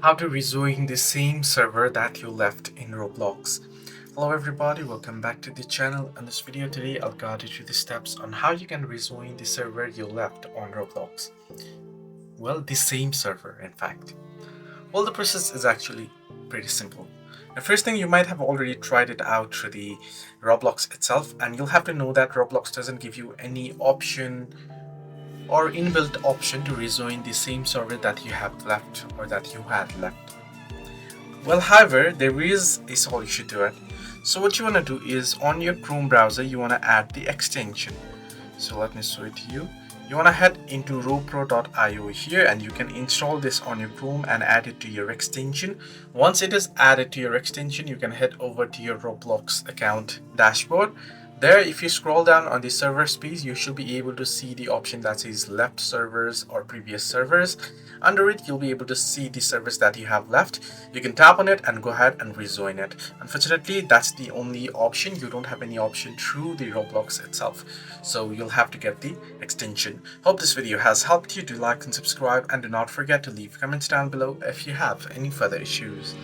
How to rejoin the same server that you left in Roblox. Hello everybody, welcome back to the channel. In this video today, I'll guide you through the steps on how you can rejoin the server you left on Roblox. Well, the same server, in fact. Well, the process is actually pretty simple. The first thing, you might have already tried it out through the Roblox itself, and you'll have to know that Roblox doesn't give you any option or inbuilt option to rejoin the same server that you have left or that you had left. Well, however, there is a solution to it. So what you want to do is, on your Chrome browser, you want to add the extension. So let me show it to you. You want to head into RoPro.io here, and you can install this on your Chrome and add it to your extension. Once it is added to your extension, you can head over to your Roblox account dashboard. There, if you scroll down on the server space, you should be able to see the option that says left servers or previous servers. Under it, you'll be able to see the servers that you have left. You can tap on it and go ahead and rejoin it. Unfortunately, that's the only option. You don't have any option through the Roblox itself. So you'll have to get the extension. Hope this video has helped you. Do like and subscribe, and do not forget to leave comments down below if you have any further issues.